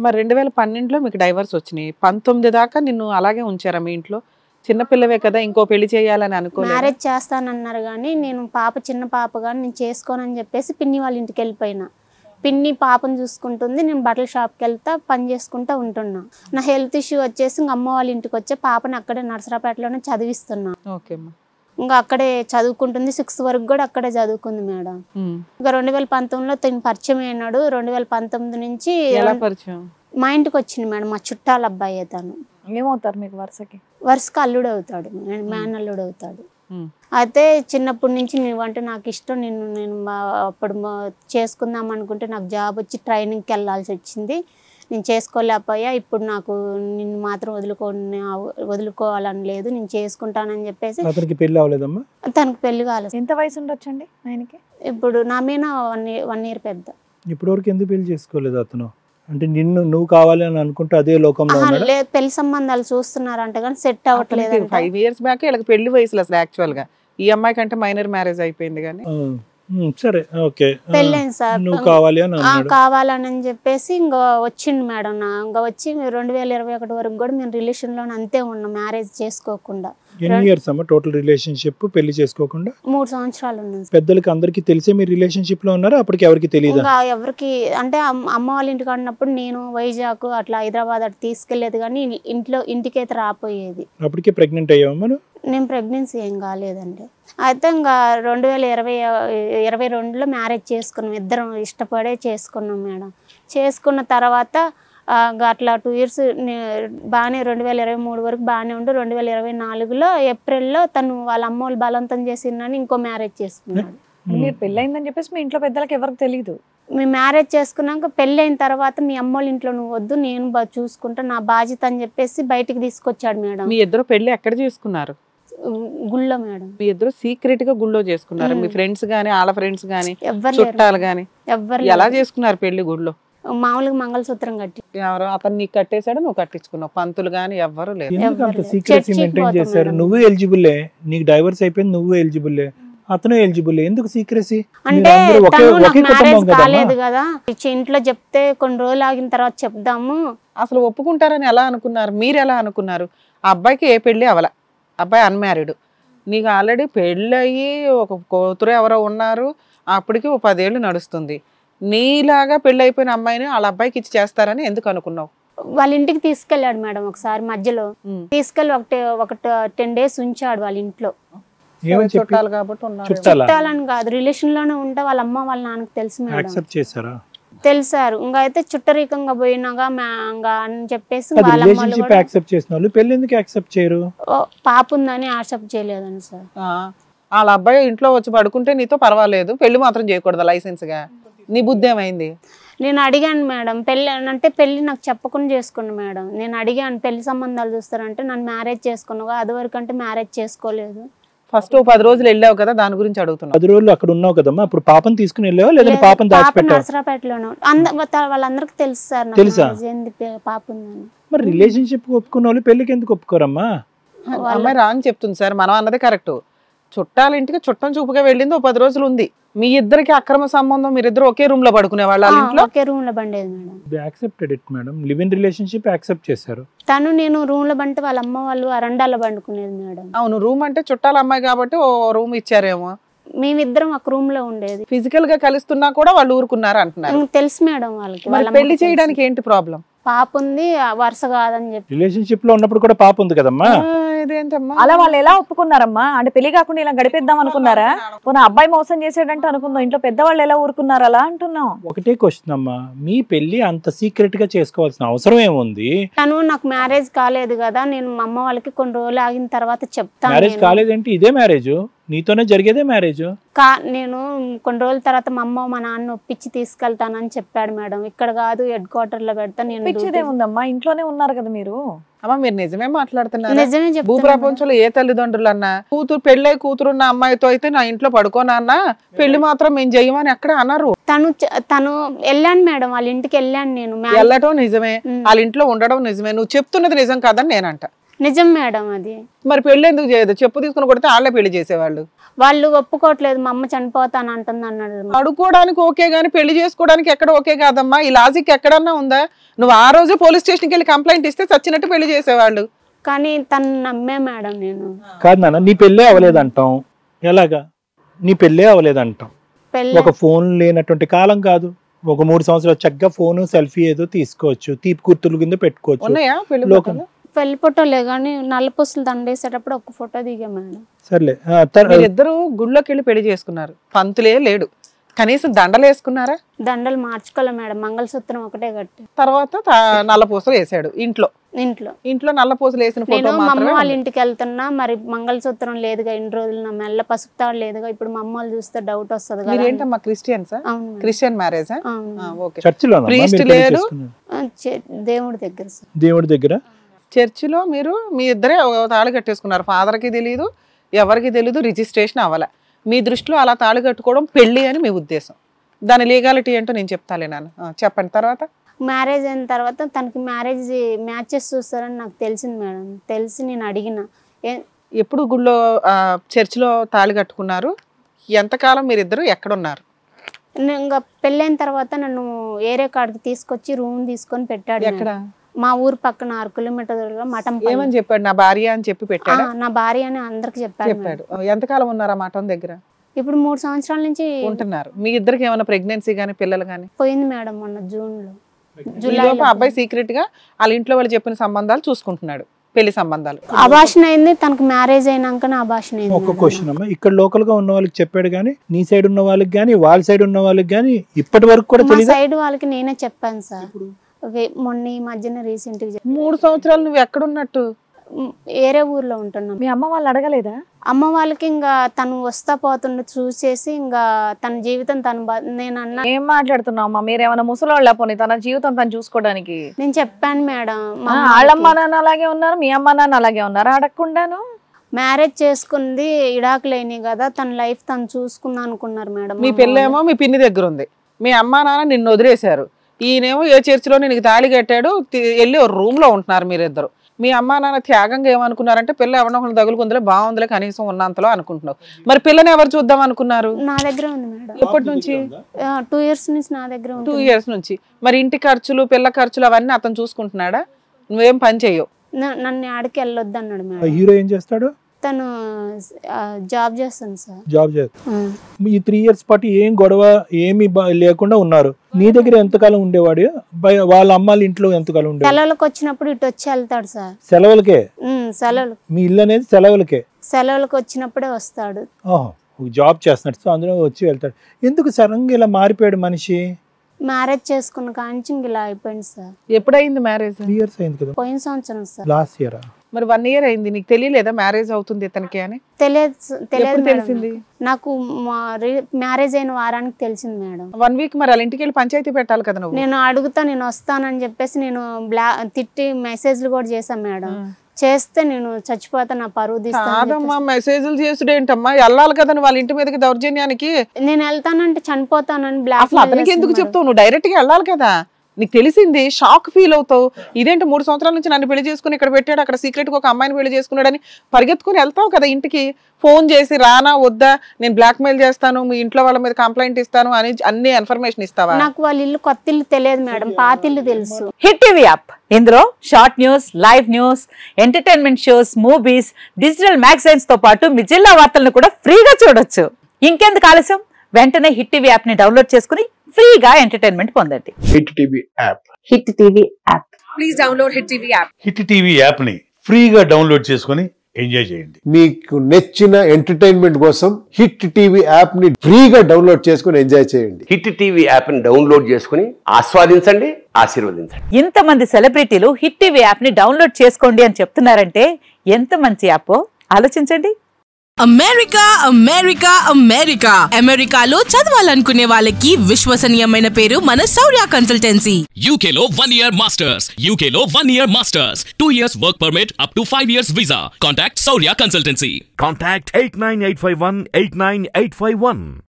మరి 2012లో మీకు డైవర్స్ వచ్చినాయి, 19 దాకా నిన్ను అలాగే ఉంచారా మీ ఇంట్లో? చిన్నపిల్లవే కదా, ఇంకో పెళ్లి చేయాలని అనుకోలేదు? మ్యారేజ్ చేస్తానన్నారు కానీ నేను చిన్న పాప కానీ నేను చేసుకోనని చెప్పేసి పిన్ని వాళ్ళ ఇంటికి వెళ్ళిపోయినా. పిన్ని పాపను చూసుకుంటుంది, నేను బట్టల షాప్కి వెళ్తా పని చేసుకుంటా ఉంటున్నా. నా హెల్త్ ఇష్యూ వచ్చేసి ఇంక అమ్మ వాళ్ళ ఇంటికి వచ్చే పాపని అక్కడే నర్సరాపేటలోనే చదివిస్తున్నా. ఇంకా అక్కడే చదువుకుంటుంది, 6th వరకు కూడా అక్కడే చదువుకుంది మేడం. ఇంకా 2019లో తను పరిచయం అయినాడు. 2019 నుంచి మా ఇంటికి వచ్చింది మేడం. మా చుట్టాల అబ్బాయి తను. ఏమవుతారు మీకు వరుసగా అల్లుడు అవుతాడు, మేనల్లుడు అవుతాడు. అయితే చిన్నప్పటి నుంచి నువ్వంటే నాకు ఇష్టం, నేను అప్పుడు చేసుకుందాం అనుకుంటే నాకు జాబ్ వచ్చి ట్రైనింగ్కి వెళ్ళాల్సి వచ్చింది, నేను చేసుకోలేకపోయా. ఇప్పుడు నాకు నిన్ను మాత్రం వదులుకోవాలని లేదు, నేను చేసుకుంటానని చెప్పేసి. అతనికి పెళ్లి అవ్వలేదమ్మా? తనకు పెళ్లి కాలేదు. ఎంత వయసు ఉండొచ్చండి ఆయనకి? ఇప్పుడు నా మీద 1 year పెద్ద. ఇప్పటి వరకు ఎందుకు పెళ్లి చేసుకోలేదు అతను? అంటే నువ్వు కావాలి అని అనుకుంటే అదే లోకంలో లేదు, పెళ్లి సంబంధాలు చూస్తున్నారంట కానీ సెట్ అవ్వట్లేదు. 5 years బ్యాక్ వీళ్ళకి పెళ్లి వయసులో అసలు యాక్చువల్ గా ఈ అమ్మాయి కంటే మైనర్ మ్యారేజ్ అయిపోయింది కానీ. సరే ఓకే, పెళ్ళైంది సార్. నువ్వు కావాలని చెప్పేసి ఇంకా వచ్చింది మేడం. ఇంకా వచ్చి 2021 వరకు కూడా మేము రిలేషన్ లోనే అంతే ఉన్నాం, మ్యారేజ్ చేసుకోకుండా. ఎన్ని ఇయర్స్ అమ్మా టోటల్ రిలేషన్షిప్ పెళ్లి చేసుకోకుండా? 3 సంవత్సరాలు ఉన్నాం. పెద్దలకి అందరికి తెలిసే మీరు రిలేషన్షిప్ లో ఉన్నారా? అప్పటికి ఎవరికి తెలియదు? ఎవరికి అంటే అమ్మ వాళ్ళ ఇంటికి ఉన్నప్పుడు నేను వైజాగ్ అట్లా హైదరాబాద్ అట్లా తీసుకెళ్లేదు కానీ ఇంటికైతే రాపోయేది. అప్పటికే ప్రెగ్నెంట్ అయ్యావమ్మా? నేను ప్రెగ్నెన్సీ ఏం కాలేదండి. అయితే ఇంకా 2022లో మ్యారేజ్ చేసుకున్నాం, ఇద్దరం ఇష్టపడే చేసుకున్నాం మేడం. చేసుకున్న తర్వాత అట్లా 2 years బాగానే 2023 వరకు బాగానే ఉండు. 2024లో ఏప్రిల్లో తను వాళ్ళ అమ్మ వాళ్ళు బలవంతం చేసిందని ఇంకో మ్యారేజ్ చేసుకున్నాడు. మీరు పెళ్ళయిందని చెప్పేసి మీ ఇంట్లో పెద్దలకు ఎవరికి తెలియదు? మేము మ్యారేజ్ చేసుకున్నాక పెళ్ళి అయిన తర్వాత మీ అమ్మ వాళ్ళ ఇంట్లో నువ్వు వద్దు, నేను చూసుకుంటా, నా బాధ్యత అని చెప్పేసి బయటికి తీసుకొచ్చాడు మేడం. మీ ఇద్దరు పెళ్లి ఎక్కడ చేసుకున్నారు? గుళ్ళో మేడం. మీ ఇద్దరు సీక్రెట్ గా గుళ్ళో చేసుకున్నారు? మీ ఫ్రెండ్స్ గానీ వాళ్ళ ఫ్రెండ్స్ గానీ ఎవరు చుట్టాలు గానీ ఎవరు? ఎలా చేసుకున్నారు పెళ్లి? గుళ్ళో మామూలుగా మంగళసూత్రం కట్టి. ఎవరు అతను నీకు కట్టేశాడు, నువ్వు కట్టించుకున్నావు? పంతులు గానీ ఎవ్వరు లేదు. నువ్వు ఎలిజిబుల్లే, నీకు డైవర్స్ అయిపోయింది, నువ్వు ఎలిజిబుల్లే, అతను ఎలిజిబుల్. ఎందుకు సీక్రెసీ? అంటే మ్యారేజ్ కాలేదు కదా, ఇంట్లో చెప్తే కొన్ని రోజులు ఆగిన తర్వాత చెప్దాము. అసలు ఒప్పుకుంటారని ఎలా అనుకున్నారు? మీరు ఎలా అనుకున్నారు? ఆ అబ్బాయికి ఏ పెళ్లి అవల, అబ్బాయి అన్మ్యారీడ్, నీకు ఆల్రెడీ పెళ్ళి అయ్యి ఒక కూతురు ఎవరో ఉన్నారు, అప్పటికి 10 ఏళ్ళు నడుస్తుంది. నీలాగా పెళ్లి అయిపోయిన అమ్మాయిని వాళ్ళ అబ్బాయికి ఇచ్చి చేస్తారని ఎందుకు అనుకున్నావు? వాళ్ళ ఇంటికి తీసుకెళ్ళాడు మేడం ఒకసారి, మధ్యలో తీసుకెళ్ళి ఒక 10 days ఉంచాడు వాళ్ళ ఇంట్లో. చుట్టాలు కాబట్టి ఉన్నారు. చుట్టాలని కాదు, రిలేషన్ లోనే ఉంటే వాళ్ళ అమ్మ వాళ్ళ నాన్నకి తెలుసు మేడం, తెలిసారు. ఇంకా అయితే చుట్టరికంగా పోయినాగా అని చెప్పేసి పాప ఉందని యాక్సెప్ట్ చేయలేదని సార్. వాళ్ళ అబ్బాయి ఇంట్లో వచ్చి పడుకుంటే నీతో పర్వాలేదు, పెళ్లి మాత్రం చేయకూడదు లైసెన్స్ గా? నీ బుద్ధి ఏమైంది? నేను అడిగాను మేడం, పెళ్లి నాకు చెప్పకుండా చేసుకున్నా మేడం. నేను అడిగాను పెళ్లి సంబంధాలు చూస్తారంటే నన్ను మ్యారేజ్ చేసుకున్నావు, అది వరకు అంటే మ్యారేజ్ చేసుకోలేదు. ఫస్ట్ 10 రోజులు వెళ్ళావు కదా, దాని గురించి అడుగుతున్నా. 10 రోజులు అక్కడ ఉన్నావు కదమ్మా, అప్పుడు పాపం తీసుకుని వెళ్ళావా లేదంటే పాపం దాచిపెట్టావా? నర్సరాపేటలోనే వాళ్ళందరికీ తెలుసు సార్, పాప ఉందని. మరి రిలేషన్షిప్ ఒప్పుకున్న వాళ్ళు పెళ్లికి ఎందుకు ఒప్పుకోరమ్మా? అమ్మాయి రాంగ్ చెప్తుంది సార్, మనం అన్నదే కరెక్ట్. చుట్టాల ఇంటికి చుట్టం చూపుగా వెళ్ళింది, 10 రోజులు ఉంది. మీ ఇద్దరికి అక్రమ సంబంధం, మీరిద్దరు ఒకే రూమ్ లో పడుకునే వాళ్ళ ఇంట్లో? ఒకే రూమ్ లో బండేది madam. They accepted it madam, live in relationship accept చేశారు. తను నేను రూమ్ లో బంటే వాళ్ళ అమ్మ వాళ్ళు అరండాలో బండుకునేది మేడం. అవును, రూమ్ అంటే చుట్టాల అమ్మాయి కాబట్టి ఓ రూమ్ ఇచ్చారేమో. మేమిద్దరం ఒక రూమ్ లో ఉండేది. ఫిజికల్ గా కలుస్తున్నా కూడా వాళ్ళు ఊరుకున్నారు అంటున్నారు. తెలుసు మేడం వాళ్ళకి. పెళ్లి చేయడానికి ఏంటి ప్రాబ్లం? పాప ఉంది, వరుస కాదని చెప్పి. రిలేషన్షిప్ లో ఉన్నప్పుడు కూడా పాప ఉంది కదమ్మా. అలా వాళ్ళు ఎలా ఒప్పుకున్నారమ్మా? అంటే పెళ్లి కాకుండా ఇలా గడిపేద్దాం అనుకున్నారా? పోనీ అబ్బాయి మోసం చేసాడంటే అనుకుందాం, ఇంట్లో పెద్దవాళ్ళు ఎలా ఊరుకున్నారు అలా అంటున్నాం. ఒకటే క్వశ్చన్ అమ్మా, మీ పెళ్లి అంత సీక్రెట్ గా చేసుకోవాల్సిన అవసరం ఏముంది? తను నాకు మ్యారేజ్ కాలేదు కదా, నేను మా అమ్మ వాళ్ళకి కొన్ని రోజులు ఆగిన తర్వాత చెప్తాను. మ్యారేజ్ కాలేదేంటి? ఇదే మ్యారేజ్, నీతోనే జరిగేదే మ్యారేజ్. నేను కొన్ని రోజుల తర్వాత మా అమ్మ మా నాన్న ఒప్పించి తీసుకెళ్తానని చెప్పాడు మేడం. ఇక్కడ కాదు, హెడ్ క్వార్టర్ లో పెడతా. నేను ఉందమ్మా, ఇంట్లోనే ఉన్నారు కదా మీరు. అమ్మా మీరు నిజమే మాట్లాడుతున్నారు? నిజమే చెప్తున్నా. భూప్రపంచంలో ఏ తల్లిదండ్రులు అన్నా కూతురు పెళ్ళై కూతురున్న అమ్మాయితో అయితే నా ఇంట్లో పడుకోనన్నా, పెళ్లి మాత్రం మేము చెయ్యమని ఎక్కడ అన్నారు. తను వెళ్ళాను మేడం, వాళ్ళ ఇంటికి వెళ్ళాను. నేను వెళ్ళటం నిజమే, వాళ్ళ ఇంట్లో ఉండడం నిజమే, నువ్వు చెప్తున్నది నిజం కాదని నేనంట. నిజం మేడం అది. మరి పెళ్లి ఎందుకు చేయదు? చెప్పు తీసుకుని కొడితే వాళ్ళే పెళ్లి చేసేవాళ్ళు. వాళ్ళు ఒప్పుకోవట్లేదు, మా అమ్మ చనిపోతాను అంటుంది అన్నాడు. అడుకోవడానికి ఓకే గానీ పెళ్లి చేసుకోవడానికి ఎక్కడ ఓకే కాదమ్మా. ఈ లాజిక్ ఎక్కడన్నా ఉందా? నువ్వు ఆ రోజే పోలీస్ స్టేషన్కి వెళ్ళి కంప్లైంట్ ఇస్తే చచ్చినట్టు పెళ్లి చేసేవాళ్ళు. కానీ తను నమ్మే మేడం నేను. కాదు నాన్న, నీ పెళ్ళే అవ్వలేదంటాం. ఎలాగా నీ పెళ్ళే అవ్వలేదంటాం? ఒక ఫోన్ లేనటువంటి కాలం కాదు. ఒక 3 సంవత్సరాలు చక్కగా ఫోన్ సెల్ఫీ ఏదో తీసుకోవచ్చు, తీపి గుర్తుల కింద పెట్టుకోవచ్చు. ఉన్నాయా పెళ్లి ఫోటోలే కానీ నల్లపూసలు దండేసేటప్పుడు ఒక ఫోటో దిగా మేడం. సర్లే, ఇద్దరు గుళ్ళోకి వెళ్ళి పెళ్లి చేసుకున్నారు, పంతులే లేడు, కనీసం దండలు వేసుకున్నారా? దండలు మార్చుకోలే మేడం, మంగళసూత్రం ఒకటే కట్టి. తర్వాత నల్లపూసలు వేసాడు ఇంట్లో. ఇంట్లో నల్లపూసలు వేసిన ఫోటో మా అమ్మ వాళ్ళ ఇంటికి వెళ్తున్నా, మరి మంగళసూత్రం లేదుగా ఇన్ని రోజులు, నా మెల్ల పసుపు తాడు లేదుగా. ఇప్పుడు మా అమ్మ వాళ్ళు చూస్తే డౌట్ వస్తుంది కదా. ఏంటమ్మా క్రిస్టియన్సా? Christian marriage? ప్రీస్ట్ లేరు, దేవుడి దగ్గర. దేవుడి దగ్గర చర్చిలో మీరు మీ ఇద్దరే తాళి కట్టేసుకున్నారు. ఫాదర్కి తెలియదు, ఎవరికి తెలియదు, రిజిస్ట్రేషన్ అవ్వలే. మీ దృష్టిలో అలా తాళి కట్టుకోవడం పెళ్లి అని మీ ఉద్దేశం. దాని లీగాలిటీ ఏంటో నేను చెప్తాలే నాన్న, చెప్పండి. తర్వాత మ్యారేజ్ అయిన తర్వాత తనకి మ్యాచెస్ చూస్తారని నాకు తెలిసింది మేడం. తెలిసి నేను అడిగిన. ఎప్పుడు గుళ్ళో చర్చిలో తాళి కట్టుకున్నారు? ఎంతకాలం మీరిద్దరు ఎక్కడున్నారు? ఇంకా పెళ్ళైన తర్వాత నన్ను ఏరే కాడికి తీసుకొచ్చి రూమ్ తీసుకొని పెట్టాడు. ఎక్కడ? మా ఊరు పక్కన 6 కిలోమీటర్ల మఠం. ఏమని చెప్పాడు? నా భార్య అని చెప్పి పెట్టాడు. నా భార్య అని అందరికి చెప్పాడు. ఎంతకాలం ఉన్నారా మఠం దగ్గర? ఇప్పుడు 3 సంవత్సరాల నుంచి ఉంటున్నారు. మీ ఇద్దరికి ఏమైనా ప్రెగ్నెన్సీ గానీ పిల్లలు గానీ? పోయింది మేడం మొన్న జూన్లో. జూలైలో అబ్బాయి సీక్రెట్ గా వాళ్ళ ఇంట్లో వాళ్ళు చెప్పిన సంబంధాలు చూసుకుంటున్నాడు, పెళ్లి సంబంధాలు. అబార్షన్ అయింది తనకు, మ్యారేజ్ అయినాక అబార్షన్ అయింది. ఒక క్వశ్చన్ అమ్మా, ఇక్కడ లోకల్ గా ఉన్న వాళ్ళకి చెప్పాడు కానీ నీ సైడ్ ఉన్న వాళ్ళకి కానీ వాళ్ళ సైడ్ ఉన్న వాళ్ళకి కానీ ఇప్పటి వరకు కూడా తెలియదు? సైడ్ వాళ్ళకి నేనే చెప్పాను సార్. మొన్న ఈ మధ్యన రీసెంట్ గా. 3 సంవత్సరాలు నువ్వు ఎక్కడున్నట్టు? వేరే ఊర్లో ఉంటున్నాం. మీ అమ్మ వాళ్ళు అడగలేదా? అమ్మ వాళ్ళకి ఇంకా తను వస్తా పోతుండ చూసేసి ఇంకా తన జీవితం తను నేను అన్నా. ఏం మాట్లాడుతున్నావు అమ్మా? మీరేమన్నా ముసలోళ్ళ పోనీ తన జీవితం తను చూసుకోవడానికి? నేను చెప్పాను మేడం, వాళ్ళమ్మ నాన్న అలాగే ఉన్నారు, మీ అమ్మ నాన్న అలాగే ఉన్నారు. అడగకుండాను మ్యారేజ్ చేసుకుంది, ఇడాకులేని కదా, తన లైఫ్ తను చూసుకుందా అనుకున్నారు మేడం. మీ పిల్లేమో మీ పిన్ని దగ్గర ఉంది, మీ అమ్మా నాన్న నిన్ను వదిలేశారు. ఈయనేమో ఏ చర్చిలో నీకు తాళి కట్టాడు, వెళ్ళి రూమ్ లో ఉంటున్నారు మీరిద్దరు. మీ అమ్మా నాన్న త్యాగంగా ఏమనుకున్నారంటే పిల్ల ఎవరినో ఒకరు తగులుకుందిలే, బాగుందిలే, కనీసం ఉన్నంతలో అనుకుంటున్నావు. మరి పిల్లని ఎవరు చూద్దాం అనుకున్నారు? నా దగ్గర ఉంది మేడం. ఎప్పటి నుంచి? 2 years నుంచి నా దగ్గర ఉంది. 2 years నుంచి. మరి ఇంటి ఖర్చులు, పిల్ల ఖర్చులు అవన్నీ అతను చూసుకుంటున్నాడా? నువ్వేం పని చెయ్యవు. నన్ను ఆడికి వెళ్ళొద్దు అన్నాడు మేడం. హీరో ఏం చేస్తాడు? తను జాబ్ చేస్తాను సార్. జాబ్ చేస్తాను. ఈ 3 years పాటు ఏం గొడవ ఏమి లేకుండా ఉన్నారు. నీ దగ్గర ఎంతకాలం ఉండేవాడు? వాళ్ళ అమ్మాళ్ళ ఇంట్లో ఎంతకాలం ఉండేవాడు? సెలవులకు వచ్చినప్పుడు ఇటు వచ్చి వెళ్తాడు సార్. సెలవులకే? సెలవులు. మీ ఇల్లు అనేది సెలవులకే? సెలవులకు వచ్చినప్పుడే వస్తాడు. జాబ్ చేస్తున్నాడు, సో అందులో వచ్చి వెళ్తాడు. ఎందుకు సడన్గా ఇలా మారిపోయాడు మనిషి? మ్యారేజ్ చేసుకున్న కాంచి ఇలా అయిపోయింది సార్. ఎప్పుడైంది మ్యారేజ్? 3 years అయింది కదా. పోయిన సంవత్సరం సార్. Last year. మరి 1 year అయింది, నీకు తెలియలేదా మ్యారేజ్ అవుతుంది ఇతనికి అని? తెలియదు. తెలిసింది నాకు మ్యారేజ్ అయిన వారానికి తెలిసింది మేడం. 1 week. మరి వాళ్ళ ఇంటికి వెళ్ళి పంచాయతీ పెట్టాలి కదా నువ్వు. నేను అడుగుతా, నేను వస్తానని చెప్పేసి నేను తిట్టి మెసేజ్లు కూడా చేశాను మేడం. చేస్తే నేను చచ్చిపోతా, నా పరువు తీస్తానమ్మా. మెసేజ్లు చేసుడేంటమ్మా? వెళ్ళాలి కదా నువ్వు వాళ్ళ ఇంటి మీదకి దౌర్జన్యానికి. నేను వెళ్తానంటే చనిపోతానని అసలు అతనికి ఎందుకు చెప్తావు? నువ్వు డైరెక్ట్ గా వెళ్ళాలి కదా. నీకు తెలిసింది, షాక్ ఫీల్ అవుతావు. ఇదేంటి 3 సంవత్సరాల నుంచి నన్ను పెళ్లి చేసుకుని ఇక్కడ పెట్టాడు, అక్కడ సీక్రెట్ గా ఒక అమ్మాయిని పెళ్లి చేసుకున్నాడని పరిగెత్తుకుని వెళ్తావు కదా ఇంటికి. ఫోన్ చేసి రానా వద్దా, నేను బ్లాక్ మెయిల్ చేస్తాను, మీ ఇంట్లో వాళ్ళ మీద కంప్లైంట్ ఇస్తాను అని అన్ని ఇన్ఫర్మేషన్ ఇస్తావా? నాకు వాళ్ళ ఇల్లు కొత్త ఇల్లు తెలియదు మేడం, పాత ఇల్లు తెలుసు. హిట్ టీవీ యాప్, ఇందులో short news, live news, entertainment shows, movies, digital magazines తో పాటు మీ జిల్లా వార్తలను కూడా ఫ్రీగా చూడొచ్చు. ఇంకెందుకు ఆలస్యం, వెంటనే హిట్ టీవీ యాప్ ని డౌన్లోడ్ చేసుకుని ఫ్రీగా ఎంటర్టైన్మెంట్ పొందండి. Hit TV app. Hit TV app. Please download hit TV app. Hit TV app ని ఫ్రీగా డౌన్లోడ్ చేసుకుని ఎంజాయ్ చేయండి. మీకు నచ్చిన ఎంటర్టైన్మెంట్ కోసం హిట్ టీవీ యాప్ ని ఫ్రీగా డౌన్లోడ్ చేసుకుని ఎంజాయ్ చేయండి. హిట్ టీవీ యాప్ ని డౌన్లోడ్ చేసుకుని ఆస్వాదించండి, ఆశీర్వదించండి. ఇంతమంది సెలబ్రిటీలు హిట్ టీవీ యాప్ ని డౌన్లోడ్ చేసుకోండి అని చెప్తున్నారంటే ఎంత మంచి యాప్ ఆలోచించండి. అమెరికా అమెరికా అమెరికా అమెరికాలో చదవాలనుకునే వాళ్ళకి విశ్వసనీయమైన పేరు మన శౌర్య కన్సల్టెన్సీ. UK లో 1 year masters, UK లో 1 year masters, 2 years work permit up to 5 years visa. Contact Saurya Consultancy. Contact 89851 89851.